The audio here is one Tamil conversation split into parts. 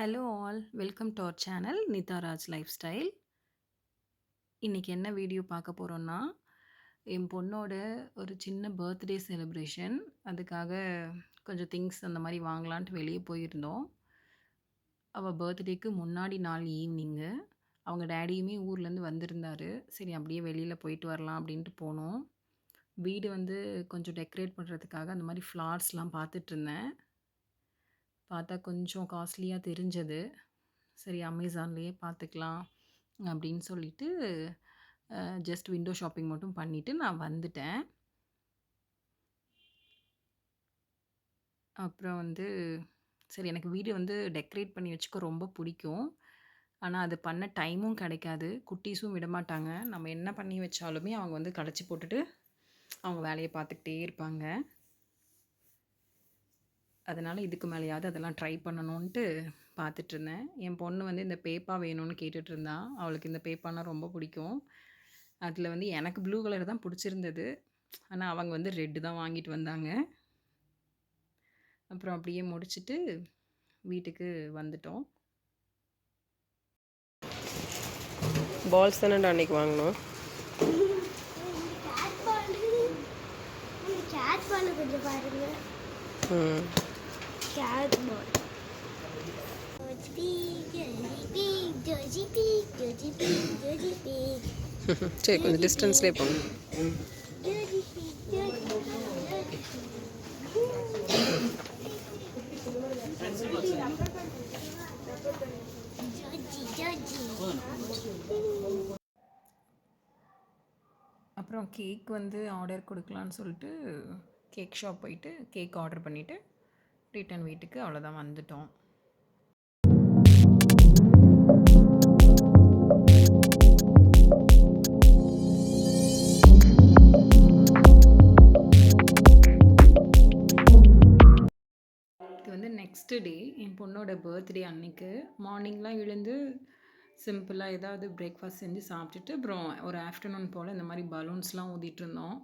Hello all welcome to our channel Nitharaj life style. இன்றைக்கி என்ன வீடியோ பார்க்க போகிறோன்னா, என் பொண்ணோட ஒரு சின்ன பர்த்டே செலிப்ரேஷன். அதுக்காக கொஞ்சம் திங்ஸ் அந்த மாதிரி வாங்கலான்ட்டு வெளியே போயிருந்தோம். அவள் பர்த்டேக்கு முன்னாடி நாள் ஈவினிங்கு அவங்க டேடியுமே ஊர்லேருந்து வந்திருந்தார். சரி அப்படியே வெளியில் போயிட்டு வரலாம் அப்படின்ட்டு போனோம். வீடு வந்து கொஞ்சம் டெக்கரேட் பண்ணுறதுக்காக அந்த மாதிரி ஃப்ளார்ஸ்லாம் பார்த்துட்ருந்தேன். பார்த்தா கொஞ்சம் காஸ்ட்லியாக தெரிஞ்சது. சரி அமேசான்லேயே பார்த்துக்கலாம் அப்படின்னு சொல்லிட்டு ஜஸ்ட் விண்டோ ஷாப்பிங் மட்டும் பண்ணிவிட்டு நான் வந்துட்டேன். அப்புறம் வந்து சரி எனக்கு வீடு வந்து டெக்கரேட் பண்ணி வச்சுக்க ரொம்ப பிடிக்கும். ஆனால் அது பண்ண டைமும் கிடைக்காது. குட்டீஸும் விடமாட்டாங்க. நம்ம என்ன பண்ணி வச்சாலுமே அவங்க வந்து கடைச்சி போட்டுட்டு அவங்க வேலையை பார்த்துக்கிட்டே இருப்பாங்க. அதனால் இதுக்கு மேலேயாவது அதெல்லாம் ட்ரை பண்ணணுன்ட்டு பார்த்துட்ருந்தேன். என் பொண்ணு வந்து இந்த பேப்பா வேணும்னு கேட்டுட்ருந்தா. அவளுக்கு இந்த பேப்பானா ரொம்ப பிடிக்கும். அதில் வந்து எனக்கு ப்ளூ கலர் தான் பிடிச்சிருந்தது. ஆனால் அவங்க வந்து ரெட்டு தான் வாங்கிட்டு வந்தாங்க. அப்புறம் அப்படியே முடிச்சுட்டு வீட்டுக்கு வந்துட்டோம். பால்ஸ் தானே அன்னைக்கு வாங்கினோம். சரி கொஞ்சம் டிஸ்டன்ஸ்லேயே போங்க. அப்புறம் கேக் வந்து ஆர்டர் கொடுக்கலான்னு சொல்லிட்டு கேக் ஷாப் போயிட்டு கேக் ஆர்டர் பண்ணிவிட்டு ரிட்டன் வீட்டுக்கு அவ்வளோதான் வந்துட்டோம். இது வந்து நெக்ஸ்ட் டே என் பொண்ணோட பர்த்டே அன்னைக்கு மார்னிங்லாம் எழுந்து சிம்பிளாக ஏதாவது பிரேக்ஃபாஸ்ட் செஞ்சு சாப்பிட்டுட்டு அப்புறம் ஒரு ஆஃப்டர்நூன் போல் இந்த மாதிரி பலூன்ஸ்லாம் ஊதிட்டு இருந்தோம்.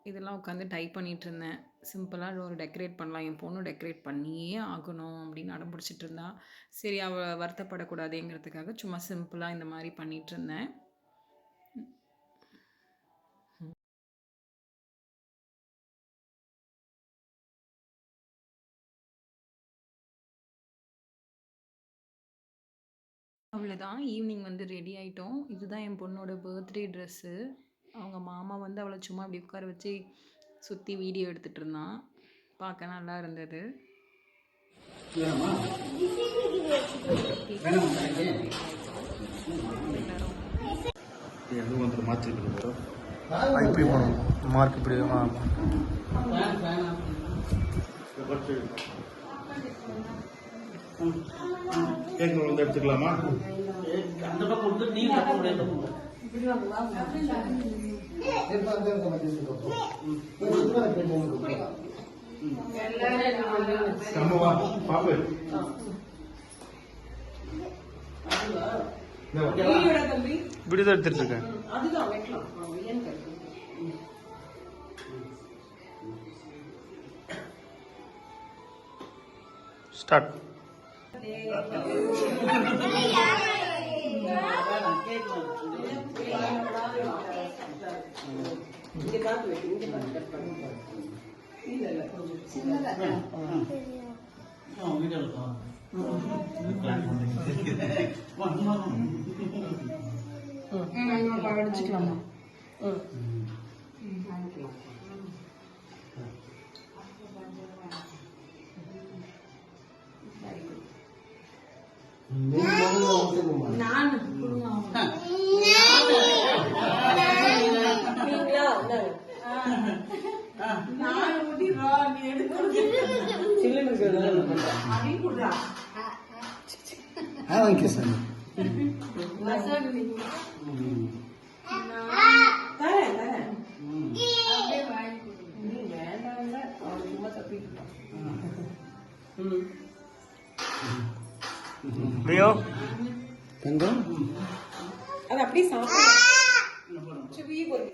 இதெல்லாம் உட்காந்து டைப் பண்ணிகிட்டு இருந்தேன். சிம்பிளாக ஒரு டெக்கரேட் பண்ணலாம், என் பொண்ணு டெக்கரேட் பண்ணியே ஆகணும் அப்படின்னு அடம் பிடிச்சிட்டு இருந்தா. சரி அவள் வருத்தப்படக்கூடாதுங்கிறதுக்காக சும்மா சிம்பிளாக இந்த மாதிரி பண்ணிகிட்டு இருந்தேன். அவ்வளோதான் ஈவினிங் வந்து ரெடி ஆகிட்டோம். இதுதான் என் பொண்ணோட பர்த்டே ட்ரெஸ்ஸு. அவங்க மாமா வந்து அவளை சும்மா அப்படி உட்கார வச்சு சுற்றி வீடியோ எடுத்துகிட்டு இருந்தான். பார்க்க நல்லா இருந்தது. மார்க் இப்படி கேக் வந்து எடுத்துக்கலாமா? அந்த பக்கம் வந்து நீ தப்ப முடியாது. பாப்பு இப்படிதான் எடுத்துட்டு இருக்கேன். ஸ்டார்ட். படிச்சுக்கலாமா?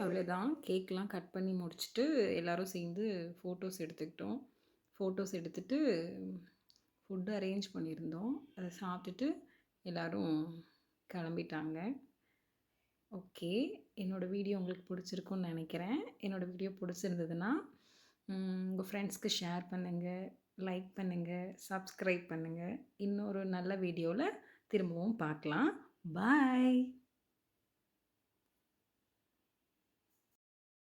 அவ்வளோதான் கேக்லாம் கட் பண்ணி முடிச்சுட்டு எல்லோரும் சேர்ந்து ஃபோட்டோஸ் எடுத்துக்கிட்டோம். ஃபோட்டோஸ் எடுத்துகிட்டு ஃபுட் அரேஞ்ச் பண்ணியிருந்தோம். அத சாப்பிட்டுட்டு எல்லோரும் கிளம்பிட்டாங்க. ஓகே. என்னோடய வீடியோ உங்களுக்கு பிடிச்சிருக்குன்னு நினைக்கிறேன். என்னோடய வீடியோ பிடிச்சிருந்ததுன்னா உங்கள் ஃப்ரெண்ட்ஸ்க்கு ஷேர் பண்ணுங்கள், லைக் பண்ணுங்கள், சப்ஸ்கிரைப் பண்ணுங்கள். இன்னொரு நல்ல வீடியோவில் திரும்பவும் பார்க்கலாம். பாய்.